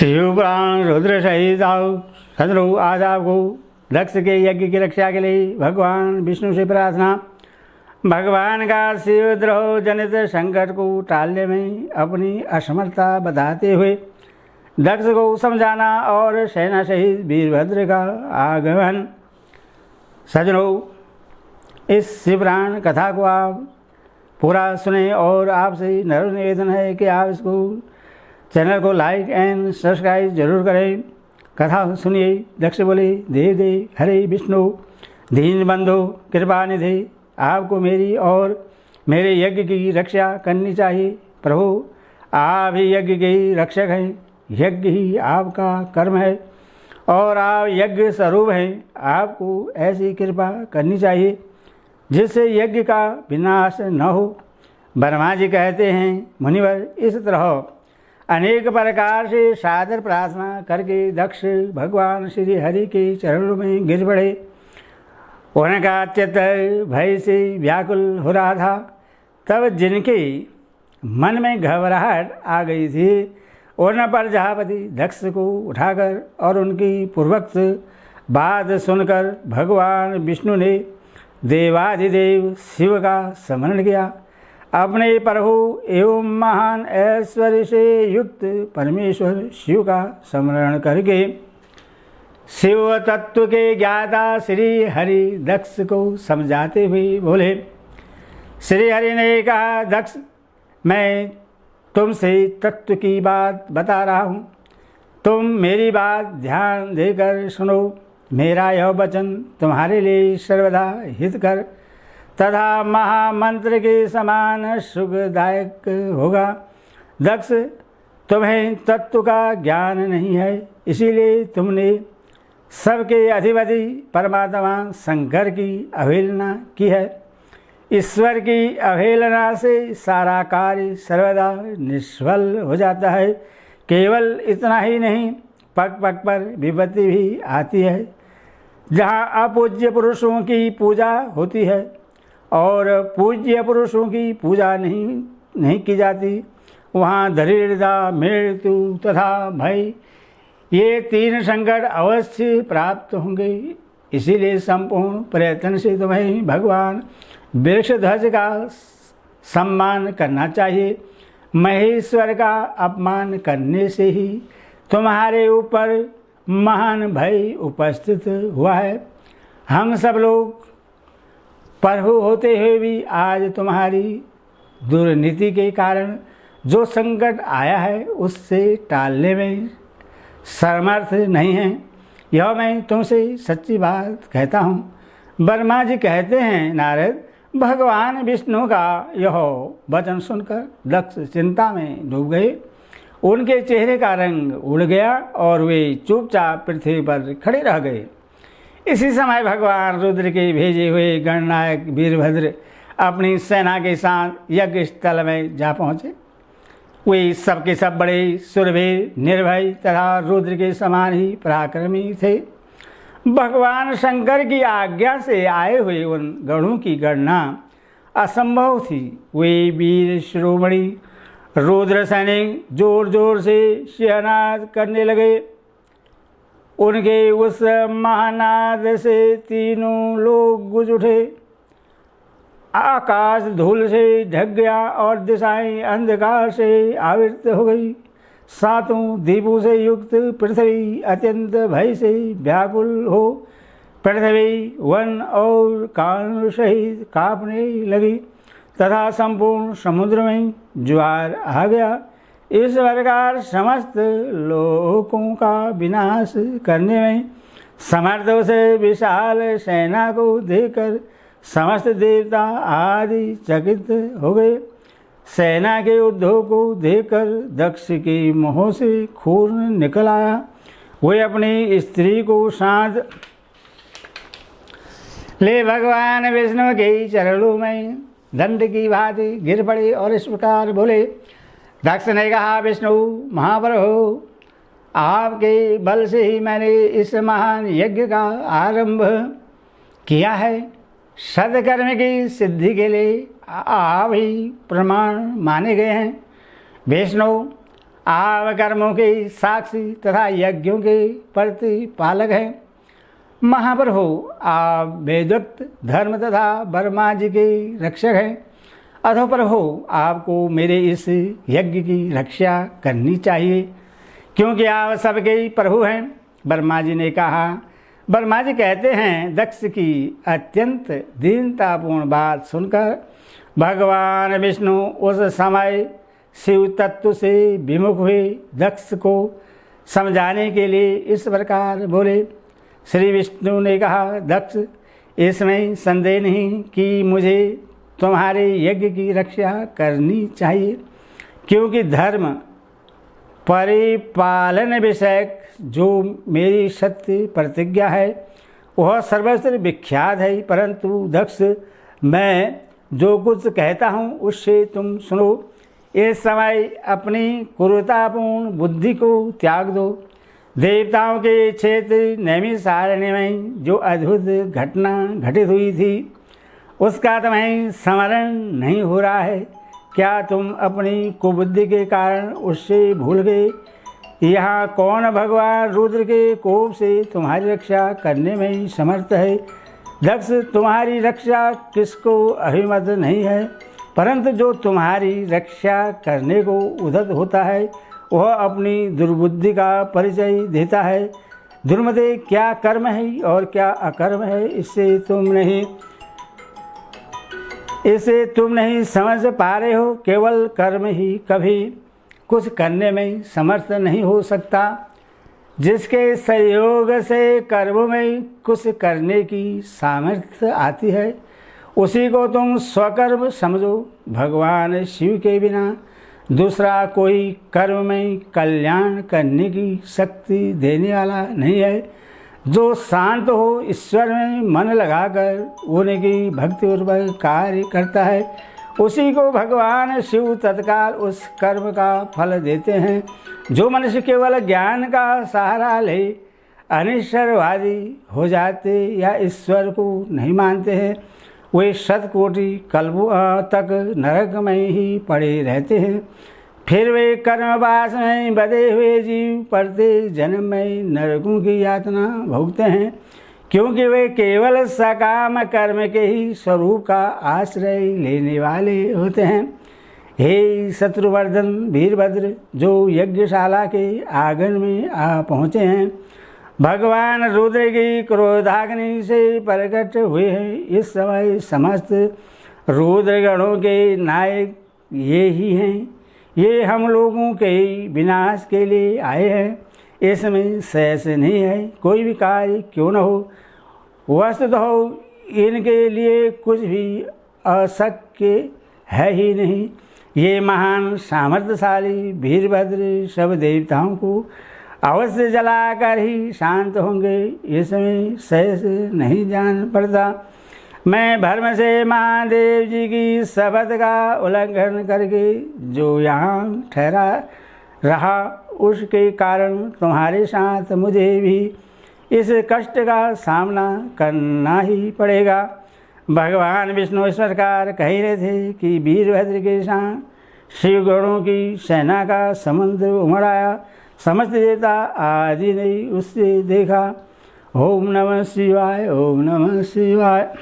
शिवपुराण रुद्र सहित शत्रु आदाब को दक्ष के यज्ञ की रक्षा के लिए भगवान विष्णु से प्रार्थना। भगवान का शिवद्रोह जनित संकट को टालने में अपनी असमर्थता बताते हुए दक्ष को समझाना और सेना सहित वीरभद्र का आगमन। सज्जनों, इस शिवपुराण कथा को आप पूरा सुने और आपसे नम्र निवेदन है कि आप इसको चैनल को लाइक एंड सब्सक्राइब जरूर करें। कथा सुनिए। दक्ष बोले, देव देव हरे विष्णु दीन बंधु कृपा निधि, आपको मेरी और मेरे यज्ञ की रक्षा करनी चाहिए। प्रभु, आप ही यज्ञ के रक्षक हैं, यज्ञ ही आपका कर्म है और आप यज्ञ स्वरूप हैं। आपको ऐसी कृपा करनी चाहिए जिससे यज्ञ का विनाश न हो। ब्रह्मा जी कहते हैं, मुनिवर इस तरह अनेक प्रकार से सादर प्रार्थना करके दक्ष भगवान श्री हरि के चरणों में गिर पड़े। उनका चित्त भय से व्याकुल हो रहा था। तब जिनके मन में घबराहट आ गई थी, उन प्रजापति दक्ष को उठाकर और उनकी पूर्वोक्त बात सुनकर भगवान विष्णु ने देवाधिदेव शिव का स्मरण किया। अपने प्रभु एवं महान ऐश्वर्य से युक्त परमेश्वर शिव का स्मरण करके शिव तत्व के ज्ञाता श्री हरि दक्ष को समझाते हुए बोले। श्री हरि ने कहा, दक्ष, मैं तुमसे तत्व की बात बता रहा हूँ, तुम मेरी बात ध्यान देकर सुनो। मेरा यह वचन तुम्हारे लिए सर्वदा हितकर तथा महामंत्र के समान सुखदायक होगा। दक्ष, तुम्हें तत्व का ज्ञान नहीं है, इसीलिए तुमने सबके अधिपति परमात्मा शंकर की अवहेलना की है। ईश्वर की अवहेलना से सारा कार्य सर्वदा निष्फल हो जाता है। केवल इतना ही नहीं, पग पग पर विपत्ति भी आती है। जहाँ अपूज्य पुरुषों की पूजा होती है और पूज्य पुरुषों की पूजा नहीं की जाती, वहाँ दरिद्रता, मृत्यु तथा भय, ये तीन संकट अवश्य प्राप्त होंगे। इसीलिए संपूर्ण प्रयत्न से तुम्हें भगवान वृषध्वज का सम्मान करना चाहिए। महेश्वर का अपमान करने से ही तुम्हारे ऊपर महान भय उपस्थित हुआ है। हम सब लोग प्रभु होते हुए भी आज तुम्हारी दुर्नीति के कारण जो संकट आया है उससे टालने में समर्थ नहीं है। यह मैं तुमसे सच्ची बात कहता हूँ। ब्रह्मा जी कहते हैं, नारद, भगवान विष्णु का यह वचन सुनकर दक्ष चिंता में डूब गए। उनके चेहरे का रंग उड़ गया और वे चुपचाप पृथ्वी पर खड़े रह गए। इसी समय भगवान रुद्र के भेजे हुए गणनायक वीरभद्र अपनी सेना के साथ यज्ञ स्थल में जा पहुँचे। वे सबके सब बड़े सुरवीर, निर्भय तथा रुद्र के समान ही पराक्रमी थे। भगवान शंकर की आज्ञा से आए हुए उन गणों की गणना असंभव थी। वे वीर शिरोमणि रुद्र सैनिक जोर जोर से सिंहनाद करने लगे। उनके उस महानाद से तीनों लोग गूंज उठे। आकाश धूल से ढक गया और दिशाएं अंधकार से आवृत हो गई। सातों दीपों से युक्त पृथ्वी अत्यंत भय से व्याकुल हो पृथ्वी वन और कान सहित कांपने लगी तथा संपूर्ण समुद्र में ज्वार आ गया। इस प्रकार समस्त लोकों का विनाश करने में समर्थ उस विशाल सेना को देखकर समस्त देवता आदि चकित हो गए। सेना के उद्योग को देखकर दक्ष के मुँह से खून निकल आया। वे अपनी स्त्री को साथ ले भगवान विष्णु के चरणों में दंड की भांति गिर पड़े और इस प्रकार बोले। दक्ष ने कहा, विष्णु महाप्रभु, आपके बल से ही मैंने इस महान यज्ञ का आरंभ किया है। सत्कर्म की सिद्धि के लिए आप ही प्रमाण माने गए हैं। विष्णु, आप कर्मों के साक्षी तथा यज्ञों के प्रतिपालक हैं। महाप्रभु, आप वेदोक्त धर्म तथा ब्रह्मा जी के रक्षक हैं। अथो प्रभु, आपको मेरे इस यज्ञ की रक्षा करनी चाहिए, क्योंकि आप सबके प्रभु हैं। ब्रह्मा जी ने कहा। ब्रह्मा जी कहते हैं, दक्ष की अत्यंत दीनतापूर्ण बात सुनकर भगवान विष्णु उस समय शिव तत्व से विमुख हुए। दक्ष को समझाने के लिए इस प्रकार बोले। श्री विष्णु ने कहा, दक्ष, इसमें संदेह नहीं कि मुझे तुम्हारे यज्ञ की रक्षा करनी चाहिए, क्योंकि धर्म परिपालन विषयक जो मेरी सत्य प्रतिज्ञा है वह सर्वत्र विख्यात है। परंतु दक्ष, मैं जो कुछ कहता हूँ उससे तुम सुनो। इस समय अपनी क्रूरतापूर्ण बुद्धि को त्याग दो। देवताओं के क्षेत्र नैमिषारण्य में जो अद्भुत घटना घटित हुई थी उसका तुम्हें स्मरण नहीं हो रहा है क्या? तुम अपनी कुबुद्धि के कारण उससे भूल गए। यहाँ कौन भगवान रुद्र के कोप से तुम्हारी रक्षा करने में समर्थ है? दक्ष, तुम्हारी रक्षा किसको अभिमत नहीं है, परंतु जो तुम्हारी रक्षा करने को उद्यत होता है वह अपनी दुर्बुद्धि का परिचय देता है। दुर्मते, क्या कर्म है और क्या अकर्म है, इसे तुम नहीं समझ पा रहे हो। केवल कर्म ही कभी कुछ करने में समर्थ नहीं हो सकता। जिसके सहयोग से कर्मों में कुछ करने की सामर्थ्य आती है उसी को तुम स्वकर्म समझो। भगवान शिव के बिना दूसरा कोई कर्म में कल्याण करने की शक्ति देने वाला नहीं है। जो शांत हो, ईश्वर में मन लगाकर उनकी भक्तिपूर्वक कार्य करता है उसी को भगवान शिव तत्काल उस कर्म का फल देते हैं। जो मनुष्य केवल ज्ञान का सहारा ले अनिश्वरवादी हो जाते या ईश्वर को नहीं मानते हैं वे शतकोटि कल्पों तक नरक में ही पड़े रहते हैं। फिर वे कर्मवास में बधे हुए जीव प्रत्येक जन्म में नरकों की यातना भोगते हैं, क्योंकि वे केवल सकाम कर्म के ही स्वरूप का आश्रय लेने वाले होते हैं। हे शत्रुवर्धन वीरभद्र, जो यज्ञशाला के आंगन में आ पहुँचे हैं, भगवान रुद्र की क्रोधाग्नि से प्रकट हुए हैं। इस समय समस्त रुद्रगणों के नायक ये ही हैं। ये हम लोगों के विनाश के लिए आए हैं। इसमें शेष नहीं है, कोई भी कार्य क्यों न हो। वस्तुतः इनके लिए कुछ भी अशक्य है ही नहीं। ये महान सामर्थ्यशाली वीरभद्र सब देवताओं को अवश्य जलाकर ही शांत होंगे, इसमें शेष नहीं जान पड़ता। मैं भर्म से महादेव जी की शपथ का उल्लंघन करके जो यहाँ ठहरा रहा उसके कारण तुम्हारे साथ मुझे भी इस कष्ट का सामना करना ही पड़ेगा। भगवान विष्णु इस प्रकार कह रहे थे कि वीरभद्र के साथ शिवगणों की सेना का समुद्र उमड़ आया। समस्त देवता आदि ने उससे देखा। ओम नमः शिवाय, ओम नमः शिवाय।